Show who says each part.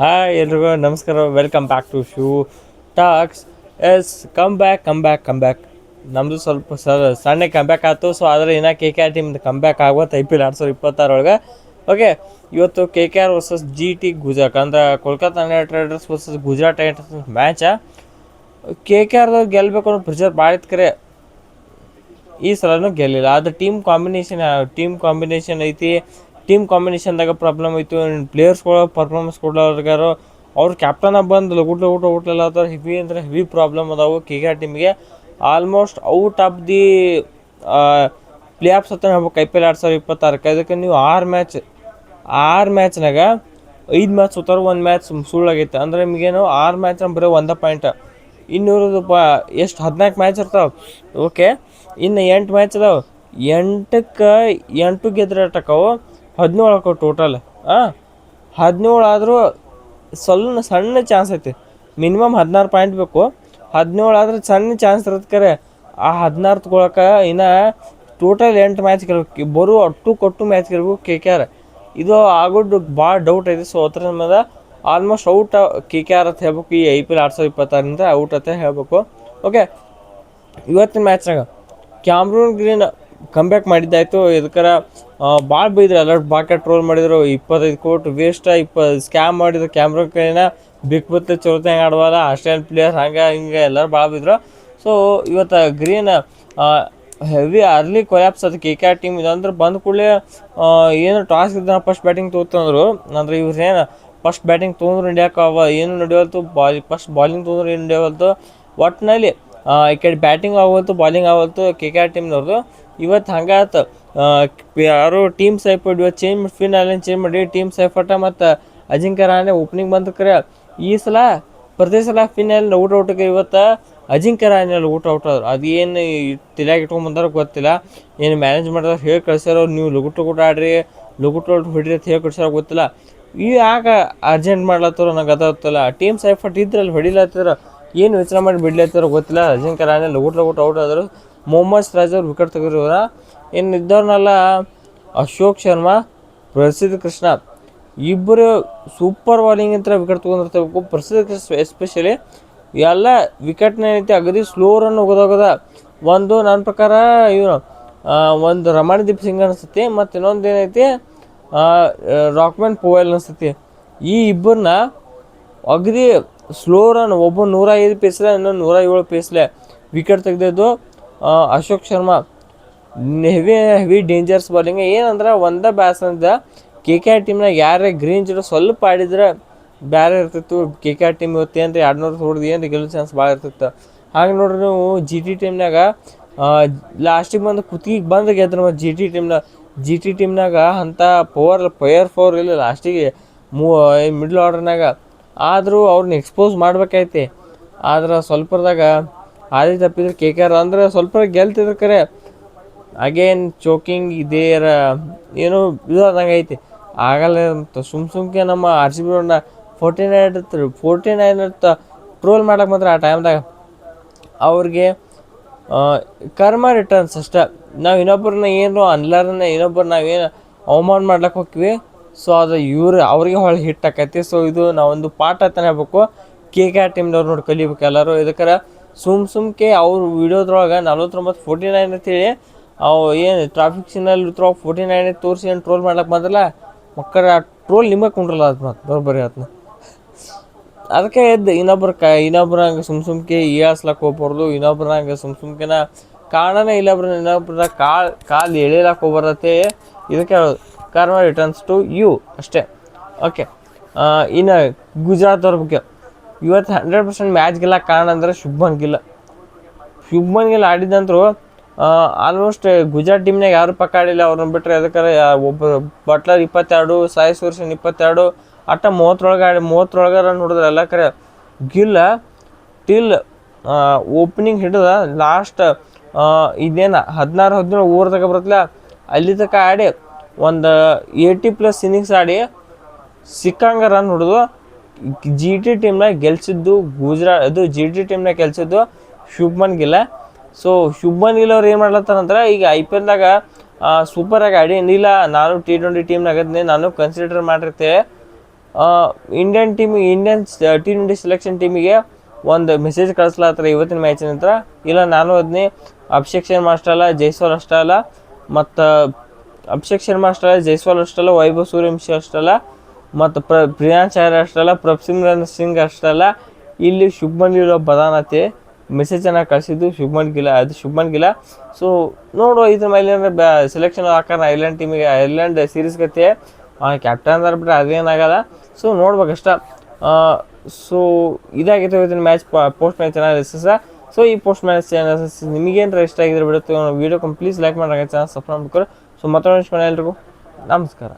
Speaker 1: Hi ಎಲ್ರಿಗೂ ನಮಸ್ಕಾರ. Welcome back to Shoe Talks. Come back. ನಮ್ಮದು ಸ್ವಲ್ಪ ಸಣ್ಣ ಕಮ್ಬ್ಯಾಕ್ ಆಯಿತು. ಸೊ ಆದರೆ ಇನ್ನೂ ಕೆ ಕೆ ಆರ್ ಟೀಮ್ದು ಕಮ್ಬ್ಯಾಕ್ ಆಗೋದು IPL 2026 ಒಳಗೆ. ಓಕೆ, ಇವತ್ತು KKR ವರ್ಸಸ್ GT ಗುಜರಾತ್ ಅಂದ್ರೆ Kolkata Knight Riders versus Gujarat Titans match. KKRದವ್ರು ಗೆಲ್ಲಬೇಕು ಅನ್ನೋ ಪ್ರೆಷರ್ ಭಾಳ ಇತ್ತು, ಕರೆ ಈ ಸಲನೂ ಗೆಲ್ಲಿಲ್ಲ. ಅದು ಟೀಮ್ ಕಾಂಬಿನೇಷನ್ ಐತಿ. ಟೀಮ್ ಕಾಂಬಿನೇಷನ್ದಾಗ ಪ್ರಾಬ್ಲಮ್ ಐತು. ಪ್ಲೇಯರ್ಸ್ಗಳು ಪರ್ಫಾರ್ಮೆನ್ಸ್ ಕೊಡೋರ್ಗಾರು ಅವ್ರು ಕ್ಯಾಪ್ಟನಾಗಿ ಬಂದು ಲಗುಟ್ಲೆಲ್ಲ ಹೆವಿ ಅಂದರೆ ಹೆವಿ ಪ್ರಾಬ್ಲಮ್ ಅದಾವು KKR ಟೀಮಿಗೆ. Almost out of the playoffs ಅಂತ ಹೇಳ್ಬೇಕು IPL 2026. ಅದಕ್ಕೆ ನೀವು 6 ಮ್ಯಾಚ್ನಾಗ 5 ಮ್ಯಾಚ್ ಸೋತಾರು, 1 ಮ್ಯಾಚ್ ಸುಳ್ಳಾಗೈತೆ. ಅಂದ್ರೆ ನಿಮಗೇನು 6 ಮ್ಯಾಚ್ ಬರೀ 1 ಪಾಯಿಂಟ್. ಇನ್ನೂರದು ಎಷ್ಟು 14 ಮ್ಯಾಚ್ ಇರ್ತಾವೆ. ಓಕೆ, ಇನ್ನು 8 ಮ್ಯಾಚ್ ಅದಾವೆ. 8 ಗೆದ್ರೆ ಅಟಕವು 17 ಅಕ್ಕವು ಟೋಟಲ್. 17 ಆದರೂ ಸಣ್ಣ ಚಾನ್ಸ್ ಐತಿ. ಮಿನಿಮಮ್ 16 ಪಾಯಿಂಟ್ ಬೇಕು. 17 ಆದರೆ ಸಣ್ಣ ಚಾನ್ಸ್ ಇರುತ್ತೆ, ಕರೆ ಆ 16 ತಗೊಳಕ್ಕೆ ಇನ್ನು ಟೋಟಲ್ 8 ಮ್ಯಾಚ್ ಗೆಲ್ಬೇಕು. ಬರೋ ಕೊಟ್ಟು ಮ್ಯಾಚ್ ಗೆಲ್ಬೇಕು KKR. ಇದು ಆಗೋದು ಭಾಳ ಡೌಟ್ ಐತಿ. ಸೊ ಅದರ ಮೇಲೆ ಆಲ್ಮೋಸ್ಟ್ ಔಟ್ KKR ಅಂತ ಹೇಳ್ಬೇಕು. ಈ IPL 2026 ಔಟ್ ಅಂತ ಹೇಳ್ಬೇಕು. ಓಕೆ, ಇವತ್ತಿನ ಮ್ಯಾಚ್ನಾಗ ಕ್ಯಾಮ್ರೂನ್ ಗ್ರೀನ್ ಕಮ್ಬ್ಯಾಕ್ ಮಾಡಿದ್ದಾಯಿತು. ಇದಕ್ಕಾರ ಭಾಳ ಬೈದ್ರು, ಅಲರ್ಟ್ ಭಾಳ ಟ್ರೋಲ್ ಮಾಡಿದರು. 25 ಕೋಟಿ ವೇಸ್ಟ್, ಸ್ಕ್ಯಾಮ್ ಮಾಡಿದ್ರು ಕ್ಯಾಮ್ರೂನ್ ಗ್ರೀನ. ಬಿಗ್ ಬುತ್ತೆ ಚೌತೆ ಹೆಂಗೆ ಆಡುವಲ್ಲ, ಆಸ್ಟ್ರೇಲಿಯನ್ ಪ್ಲೇಯರ್ ಹಿಂಗೆ ಎಲ್ಲರೂ ಭಾಳ ಬಿದ್ರು. ಸೊ ಇವತ್ತು ಗ್ರೀನ್ ಹೆವಿ ಅರ್ಲಿ ಕೊಲ್ಯಾಪ್ಸ್ ಅದು KKR ಟೀಮ್. ಇದಂದ್ರೆ ಬಂದ ಕೂಡಲೇ ಏನು ಟಾಸ್ ಇದ್ದ ಫಸ್ಟ್ ಬ್ಯಾಟಿಂಗ್ ತೊಗೊಂಡ್ರು. ಅಂದ್ರೆ ಇವ್ರು ಏನು ಫಸ್ಟ್ ಬ್ಯಾಟಿಂಗ್ ತೊಗೊಂಡ್ರು ಇಂಡಿಯಾಕ್ಕೆ ಏನು ನಡೆಯವಲ್ತು. ಫಸ್ಟ್ ಬಾಲಿಂಗ್ ತೊಗೊಂಡ್ರು ಏನು ನಡೆಯವಲ್ತು. ಒಟ್ಟಿನಲ್ಲಿ ಈ ಕಡೆ ಬ್ಯಾಟಿಂಗ್ ಆಗೋಲ್ತು, ಬಾಲಿಂಗ್ ಆಗೋಲ್ತು KKR ಟೀಮ್ನವ್ರದ್ದು. ಇವತ್ತು ಹಂಗಾಯ್ತು. ಯಾರು ಟೀಮ್ ಸೈಫರ್ಟ್ ಇವತ್ತು ಚೇಂಜ್ ಮಾಡಿ ಟೀಮ್ ಸೈಫರ್ಟ ಮತ್ತು ಅಜಿಂಕ್ಯ ರಹಾನೆ ಓಪನಿಂಗ್ ಬಂದು. ಕರೆ ಈ ಸಲ ಪ್ರತಿ ಸಲ ಫಿನಲ್ಲಿ ಔಟ್ಗೆ ಇವತ್ತು ಅಜಿಂಕ್ಯ ರಹಾನೆಯಲ್ಲಿ ಔಟ್ ಆದ್ರು. ಅದು ಏನು ತಲೆಯಾಗಿ ಇಟ್ಕೊಂಡ್ಬಂದಾರೋ ಗೊತ್ತಿಲ್ಲ. ಏನು ಮ್ಯಾನೇಜ್ ಮಾಡಿದ್ರೆ ಹೇಳಿ ಕಳ್ಸ್ಯಾರೋ, ನೀವು ಲಗುಟ್ ಆಡ್ರಿ, ಲಗುಟ್ ಹೊಡಿರಿ ಅಂತ ಹೇಳಿ ಕಳ್ಸ್ಯಾರೋ ಗೊತ್ತಿಲ್ಲ. ಯಾಕೆ ಅರ್ಜೆಂಟ್ ಮಾಡ್ಲತ್ತಾರೋ ನಂಗೆ ಗೊತ್ತಾಗ್ತಿಲ್ಲ. ಟೀಮ್ ಸೈಫರ್ಟ್ ಇದ್ರಲ್ಲಿ ಹೊಡಿಲತ್ತಿರ ಏನು ಯೋಚನೆ ಮಾಡಿ ಬಿಡ್ಲತ್ತಾರೋ ಗೊತ್ತಿಲ್ಲ. ಅಜಿಂಕ್ಯ ರಹಾನೆ ಲಗುಟ್ ಔಟ್ ಆದರು. ಮೊಹಮ್ಮದ್ ಸಿರಾಜ್ ಅವ್ರು ವಿಕೆಟ್ ತೆಗೆದಿರೋರ. ಇನ್ನು ಇದ್ದವ್ರನ್ನೆಲ್ಲ ಅಶೋಕ್ ಶರ್ಮಾ, ಪ್ರಸಿದ್ಧ ಕೃಷ್ಣ ಇಬ್ಬರು ಸೂಪರ್ ಬಾಲಿಂಗ್ ಅಂತ ವಿಕೆಟ್ ತೊಗೊಂಡಿರ್ಬೇಕು. ಪ್ರಸಿದ್ಧ ಕೃಷ್ಣ ಎಸ್ಪೆಷಲಿ ಎಲ್ಲ ವಿಕೆಟ್ನ ಏನೈತಿ ಅಗದಿ ಸ್ಲೋ ರನ್ ಹೋಗೋದ. ಒಂದು ನನ್ನ ಪ್ರಕಾರ ಇವನು ಒಂದು ರಮಣದೀಪ್ ಸಿಂಗ್ ಅನಿಸ್ತೈತಿ, ಮತ್ತು ಇನ್ನೊಂದು ಏನೈತಿ ರಾಕ್ಮನ್ ಪೋವೆಲ್ ಅನಿಸ್ತೈತಿ. ಈ ಇಬ್ಬರನ್ನ ಅಗದಿ ಸ್ಲೋ ರನ್, ಒಬ್ಬ 105 ಪೇಸ್ಲೆ, ಇನ್ನೊಂದು 107 ಪೇಸ್ಲೆ ವಿಕೆಟ್ ತೆಗೆದಿದ್ದು Ashok Sharma. Heavy dangerous bowling. ಏನಂದ್ರೆ ಒಂದೇ ಬ್ಯಾಟ್ಸ್ಮನ್ದ KKR ಟೀಮ್ನಾಗ ಯಾರೇ ಗ್ರೀನ್ ಜೀರೋ ಸ್ವಲ್ಪ ಆಡಿದ್ರೆ ಬೇರೆ ಇರ್ತಿತ್ತು. KKR ಟೀಮ್ ಇವತ್ತು ಏನು ರೀ 200 ಹೊಡೆದು ಏನು ಗೆಲ್ಲೋ ಚಾನ್ಸ್ ಭಾಳ ಇರ್ತಿತ್ತು. ಹಾಗೆ ನೋಡ್ರಿ ನೀವು GT ಟೀಮ್ನಾಗ ಲಾಸ್ಟಿಗೆ ಬಂದು ಕುತ್ತಿಗೆ ಬಂದು ಗೆದ್ರು. GT ಟೀಮ್ನಾಗ ಅಂಥ ಪವರ್ ಇಲ್ಲ ಲಾಸ್ಟಿಗೆ ಮಿಡ್ಲ್ ಆರ್ಡರ್ನಾಗ. ಆದರೂ ಅವ್ರನ್ನ ಎಕ್ಸ್ಪೋಸ್ ಮಾಡ್ಬೇಕೈತಿ. ಆದ್ರೆ ಸ್ವಲ್ಪದಾಗ ಆದಿ ತಪ್ಪಿದ್ರೆ KKR ಅಂದ್ರೆ ಸ್ವಲ್ಪ ಗೆಲ್ತಿದ್ರು, ಕರೆ ಅಗೇನ್ ಚೋಕಿಂಗ್ ಇದೇರ ಏನೋ ಇದು ಆದಂಗೆ ಐತಿ. ಆಗಲ್ಲ ಅಂತ ಸುಮ್ಕೆ ನಮ್ಮ RCB 49 ಟ್ರೋಲ್ ಮಾಡಕ್ಕೆ ಮಾತ್ರ ಆ ಟೈಮ್ದಾಗ ಅವ್ರಿಗೆ ಕರ್ಮ ರಿಟರ್ನ್ಸ್ ಅಷ್ಟೇ. ನಾವು ಇನ್ನೊಬ್ಬರನ್ನ ಏನು ಅನ್ಲಾರನ್ನ ನಾವೇನು ಅವಮಾನ ಮಾಡ್ಲಿಕ್ಕೆ ಹೋಗ್ತೀವಿ. ಸೊ ಅದು ಅವ್ರಿಗೆ ಹೊಳೆ ಹಿಟ್ ಆಕೈತಿ. ಸೊ ಇದು ನಾವೊಂದು ಪಾಠ ಅಂತಾನೆ ಹೇಳ್ಬೇಕು. KKR ಟೀಮ್ದವ್ರು ನೋಡಿ ಕಲಿಬೇಕು ಎಲ್ಲರೂ. ಇದಕ್ಕೆ ಸುಮ್ಕೆ ಅವ್ರ ವಿಡಿಯೋದ್ರೊಳಗೆ 49 ಅಂತೇಳಿ ಅವು ಏನು ಟ್ರಾಫಿಕ್ ಸಿಗ್ನಲ್ 49 ತೋರಿಸಿ ಏನು ಟ್ರೋಲ್ ಮಾಡ್ಲಿಕ್ಕೆ ಬಂದಲ್ಲ ಮಕ್ಕಳ. ಆ ಟ್ರೋಲ್ ನಿಮಗೆ ಕುಂಡ್ರಲ್ಲ ಅದು ಮಾತು ಬರೋಬ್ಬರಿ ಅದನ್ನ. ಅದಕ್ಕೆ ಎದ್ದು ಇನ್ನೊಬ್ರಂಗೆ ಸುಮ್ಕೆ ಏಳ್ಸ್ಲಕ್ಕೆ ಹೋಗ್ಬಾರ್ದು. ಇನ್ನೊಬ್ರಂಗೆ ಸುಮ್ಕೆನ ಕಾರಣನೇ ಇನ್ನೊಬ್ರ ಕಾಲು ಎಳಿಲಕ್ಕೆ ಹೋಗ್ಬಾರ್ದತ್ತೆ. ಇದಕ್ಕೆ ಹೇಳೋದು ಕರ್ಮ ರಿಟರ್ನ್ಸ್ ಟು ಯು ಅಷ್ಟೇ. ಓಕೆ, ಇನ್ನು ಗುಜರಾತ್ ಅವ್ರ ಬಗ್ಗೆ ಇವತ್ತು 100% ಮ್ಯಾಚ್ ಗೆಲ್ಲಕ್ಕೆ ಕಾರಣ ಅಂದರೆ ಶುಭ್ಮನ್ ಗಿಲ್ ಆಡಿದಂತರು. ಆಲ್ಮೋಸ್ಟ್ ಗುಜರಾತ್ ಟೀಮ್ನಾಗ ಯಾರು ಪಕ್ಕ ಆಡಿಲ್ಲ ಅವ್ರನ್ನ ಬಿಟ್ಟರೆ. ಅದಕ್ಕೆ ಒಬ್ಬರು ಬಟ್ಲರ್ 22, ಸಾಯಿ ಸುದರ್ಶನ್ 22, ಅಟ್ಟ 30 ರನ್ ಹೊಡೆದ್ರೆ ಎಲ್ಲ ಕರೆ. ಗಿಲ್ಲ ಟಿಲ್ ಓಪನಿಂಗ್ ಹಿಡಿದ ಲಾಸ್ಟ್ ಇದೇನು 16-17 ಓವರ್ದಾಗ ಬರುತ್ತಲ್ಲ ಅಲ್ಲಿ ತನಕ ಆಡಿ ಒಂದು 80+ ಇನ್ನಿಂಗ್ಸ್ ಆಡಿ ಸಿಕ್ಕಂಗೆ ರನ್ ಹೊಡೆದು GT ಟೀಮ್ನಾಗ ಗೆಲ್ಸಿದ್ದು GT ಟೀಮ್ನಾಗ ಗೆಲ್ಸಿದ್ದು ಶುಭ್ಮನ್ ಗಿಲ್. ಸೊ ಶುಭ್ಮನ್ ಗಿಲ್ ಅವ್ರು ಏನು ಮಾಡ್ಲತ್ತಾರಂದ್ರೆ ಈಗ IPLದಾಗ ಸೂಪರಾಗಿ ಆಡಿ ಏನಿಲ್ಲ. ನಾನು T20 ಟೀಮ್ನಾಗದ್ನೇ, ನಾನು ಕನ್ಸಿಡರ್ ಮಾಡಿರ್ತೇವೆ ಇಂಡಿಯನ್ T20 ಸೆಲೆಕ್ಷನ್ ಟೀಮಿಗೆ ಒಂದು ಮೆಸೇಜ್ ಕಳಿಸ್ಲಾತ್ರ ಇವತ್ತಿನ ಮ್ಯಾಚಿನ ನಂತರ. ಇಲ್ಲ ನಾನು ಅದನ್ನೇ ಅಭಿಷೇಕ್ ಶರ್ಮಾ ಅಷ್ಟಲ್ಲ, ಜೈಸ್ವಾಲ್ ಅಷ್ಟಲ್ಲ, ಮತ್ತು ಅಭಿಷೇಕ್ ಶರ್ಮಾ ಅಷ್ಟಲ್ಲ, ಜೈಸ್ವಾಲ್ ಅಷ್ಟಲ್ಲ, ವೈಭವ್ ಸೂರ್ಯವಂಶಿ ಅಷ್ಟಲ್ಲ, ಮತ್ತು ಪ್ರಿಯಾಂಶ್ ಆರ್ಯ ಅಷ್ಟಲ್ಲ, ಪ್ರಭ್ಸಿಮ್ರನ್ ಸಿಂಗ್ ಅಷ್ಟಲ್ಲ, ಇಲ್ಲಿ ಶುಭ್ಮನ್ ಗಿಲ್ ಬದಾನತೆ ಮೆಸೇಜನ್ನು ಕಳಿಸಿದ್ದು ಶುಭ್ಮನ್ ಗಿಲ. ಸೊ ನೋಡುವ ಇದ್ರ ಮೇಲೆ ಸೆಲೆಕ್ಷನ್ ಹಾಕೋಣ ಐರ್ಲೆಂಡ್ ಟೀಮಿಗೆ, ಐರ್ಲೆಂಡ್ ಸೀರೀಸ್ ಗತೆ ಕ್ಯಾಪ್ಟನ್ ಅಂದ್ರೆ ಬಿಟ್ಟರೆ ಅದೇನಾಗಲ್ಲ. ಸೊ ನೋಡ್ಬೇಕಷ್ಟ. ಸೊ ಇದಾಗಿತ್ತು ಇವತ್ತಿನ match post match analysis. So ಈ ಪೋಸ್ಟ್ ಮ್ಯಾಚ್ ಅನಾಲಿಸಿಸ್ ನಿಮಗೇನು ಇಷ್ಟ ಆಗಿದ್ರೆ ಬಿಡುತ್ತೆ ವೀಡಿಯೋ ಪ್ಲೀಸ್ ಲೈಕ್ ಮಾಡಿ ಚಾನಲ್ ಸಬ್ಸ್ಕ್ರೈಬ್ ಮಾಡ್ಕೊಳ್ಳಿ. ಸೊ ಮತ್ತೊಂದು ಎಲ್ರಿಗೂ ನಮಸ್ಕಾರ.